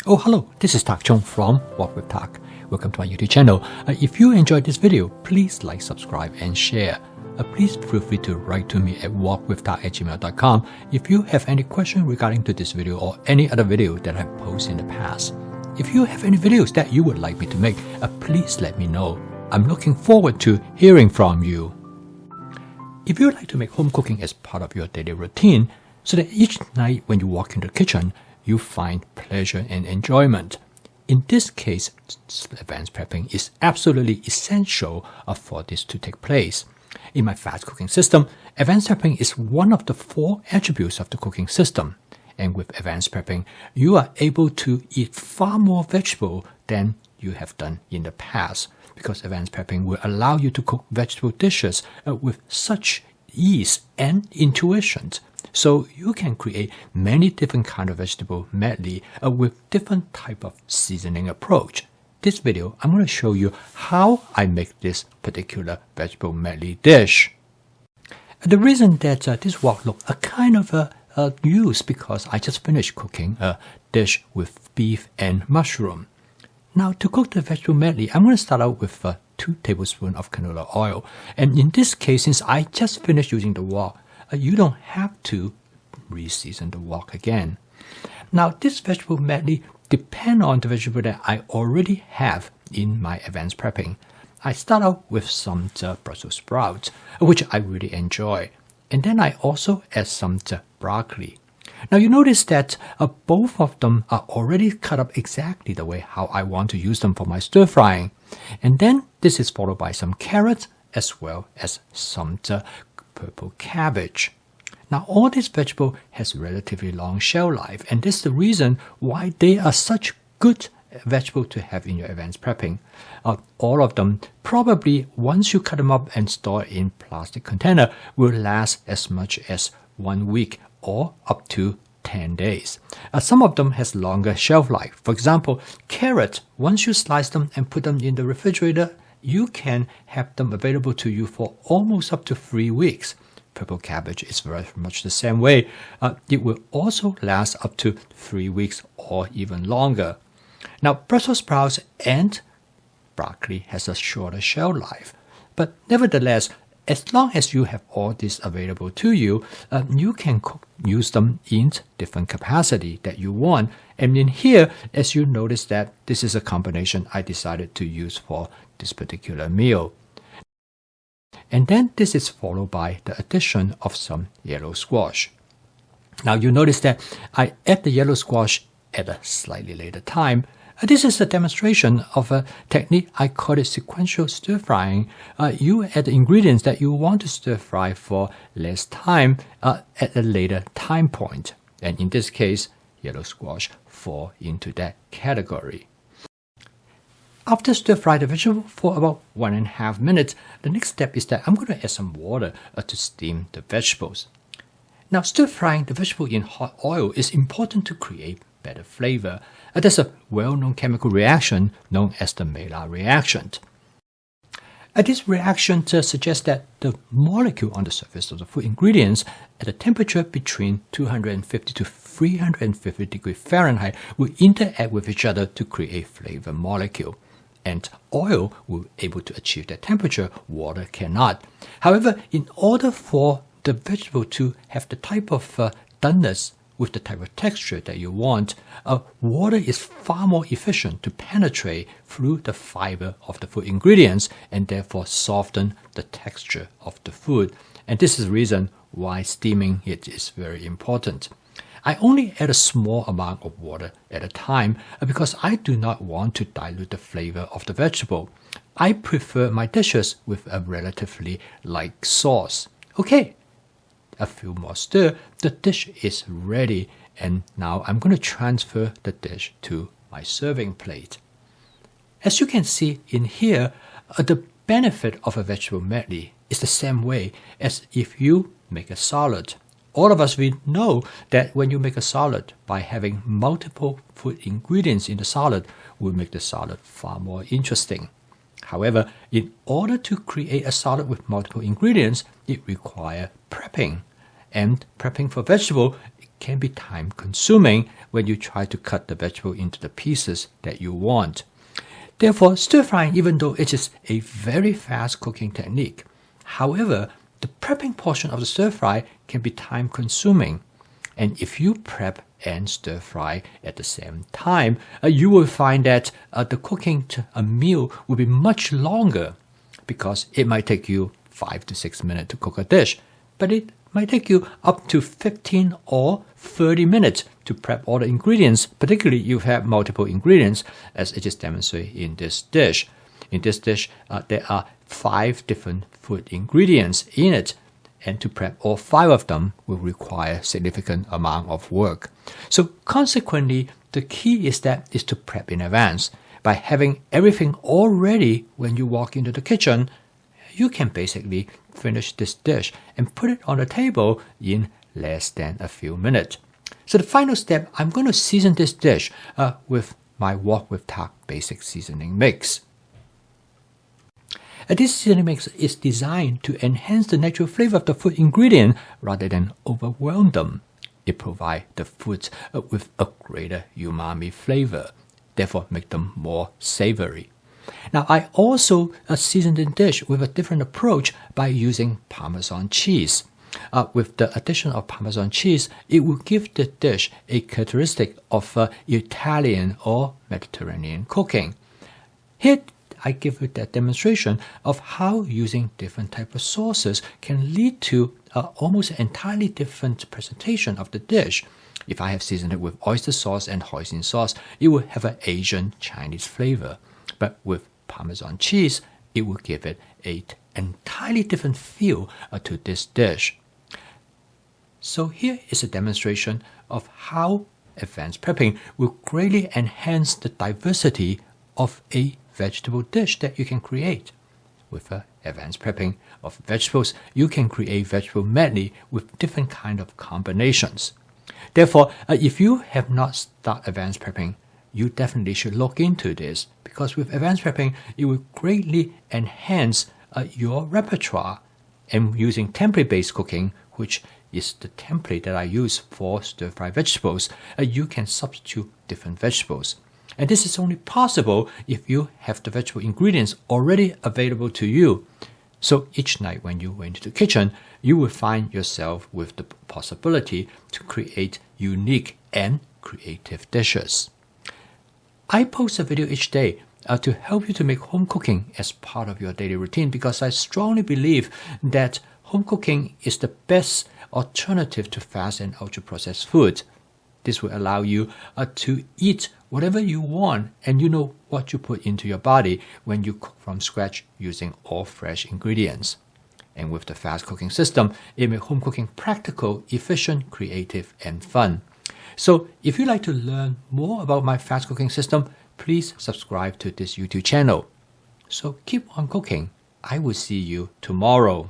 Oh, hello, this is Tak Chung from Walk with Tak. Welcome to my YouTube channel. If you enjoyed this video, please like, subscribe, and share. Please feel free to write to me at walkwithtak@gmail.com if you have any question regarding to this video or any other video that I've posted in the past. If you have any videos that you would like me to make, please let me know. I'm looking forward to hearing from you. If you would like to make home cooking as part of your daily routine, so that each night when you walk into the kitchen, you find pleasure and enjoyment. In this case, advanced prepping is absolutely essential for this to take place. In my fast cooking system, advanced prepping is one of the 4 attributes of the cooking system. And with advanced prepping, you are able to eat far more vegetable than you have done in the past, because advanced prepping will allow you to cook vegetable dishes with such ease and intuition. So you can create many different kind of vegetable medley with different type of seasoning approach. This video, I'm going to show you how I make this particular vegetable medley dish. The reason that this wok look a kind of used because I just finished cooking a dish with beef and mushroom. Now to cook the vegetable medley, I'm going to start out with 2 tablespoons of canola oil. And in this case, since I just finished using the wok, you don't have to re-season the wok again. Now this vegetable medley depends on the vegetable that I already have in my advanced prepping. I start out with some Brussels sprouts, which I really enjoy. And then I also add some broccoli. Now you notice that both of them are already cut up exactly the way how I want to use them for my stir frying. And then this is followed by some carrots as well as some purple cabbage. Now all this vegetable has relatively long shelf life, and this is the reason why they are such good vegetable to have in your advanced prepping. All of them probably, once you cut them up and store in plastic container, will last as much as 1 week or up to 10 days. Some of them has longer shelf life. For example, carrots, once you slice them and put them in the refrigerator, you can have them available to you for almost up to 3 weeks. Purple cabbage is very much the same way. It will also last up to 3 weeks or even longer. Now, Brussels sprouts and broccoli has a shorter shelf life. But nevertheless, as long as you have all this available to you, you can use them in different capacity that you want. And in here, as you notice that this is a combination I decided to use for this particular meal. And then this is followed by the addition of some yellow squash. Now you notice that I add the yellow squash at a slightly later time. This is a demonstration of a technique, I call it sequential stir frying. You add the ingredients that you want to stir fry for less time at a later time point. And in this case, yellow squash fall into that category. After stir fry the vegetable for about 1.5 minutes, the next step is that I'm going to add some water to steam the vegetables. Now stir frying the vegetable in hot oil is important to create better flavor. There's a well-known chemical reaction known as the Maillard reaction. This reaction suggests that the molecule on the surface of the food ingredients at a temperature between 250 to 350 degrees Fahrenheit will interact with each other to create flavor molecule. And oil will be able to achieve that temperature, water cannot. However, in order for the vegetable to have the type of doneness with the type of texture that you want, water is far more efficient to penetrate through the fiber of the food ingredients and therefore soften the texture of the food. And this is the reason why steaming it is very important. I only add a small amount of water at a time because I do not want to dilute the flavor of the vegetable. I prefer my dishes with a relatively light sauce. Okay, a few more stir, the dish is ready, and now I'm going to transfer the dish to my serving plate. As you can see in here, the benefit of a vegetable medley is the same way as if you make a salad. All of us, we know that when you make a salad, by having multiple food ingredients in the salad will make the salad far more interesting. However, in order to create a salad with multiple ingredients, it requires prepping. And prepping for vegetable can be time consuming when you try to cut the vegetable into the pieces that you want. Therefore, stir frying, even though it is a very fast cooking technique, however, the prepping portion of the stir fry can be time consuming. And if you prep and stir fry at the same time, you will find that the cooking to a meal will be much longer, because it might take you 5 to 6 minutes to cook a dish, but it might take you up to 15 or 30 minutes to prep all the ingredients, particularly if you have multiple ingredients, as it is demonstrated in this dish. In this dish, there are 5 different food ingredients in it, and to prep all 5 of them will require a significant amount of work. So consequently, the key is to prep in advance. By having everything all ready when you walk into the kitchen, you can basically finish this dish and put it on the table in less than a few minutes. So the final step, I'm going to season this dish with my Wok with Tak basic seasoning mix. This seasoning mix is designed to enhance the natural flavor of the food ingredient rather than overwhelm them. It provides the foods with a greater umami flavor, therefore make them more savory. Now, I also seasoned the dish with a different approach by using Parmesan cheese. With the addition of Parmesan cheese, it will give the dish a characteristic of Italian or Mediterranean cooking. Here, I give you that demonstration of how using different types of sauces can lead to almost an entirely different presentation of the dish. If I have seasoned it with oyster sauce and hoisin sauce, it will have an Asian Chinese flavor. But with Parmesan cheese, it will give it an entirely different feel to this dish. So here is a demonstration of how advanced prepping will greatly enhance the diversity of a vegetable dish that you can create. With advanced prepping of vegetables, you can create vegetable medley with different kind of combinations. Therefore, if you have not started advanced prepping, you definitely should look into this, because with advanced prepping, it will greatly enhance your repertoire. And using template-based cooking, which is the template that I use for stir-fried vegetables, you can substitute different vegetables. And this is only possible if you have the vegetable ingredients already available to you. So each night when you go into the kitchen, you will find yourself with the possibility to create unique and creative dishes. I post a video each day to help you to make home cooking as part of your daily routine, because I strongly believe that home cooking is the best alternative to fast and ultra-processed food. This will allow you to eat whatever you want, and you know what you put into your body when you cook from scratch using all fresh ingredients. And with the fast cooking system, it makes home cooking practical, efficient, creative, and fun. So if you'd like to learn more about my fast cooking system, please subscribe to this YouTube channel. So keep on cooking. I will see you tomorrow.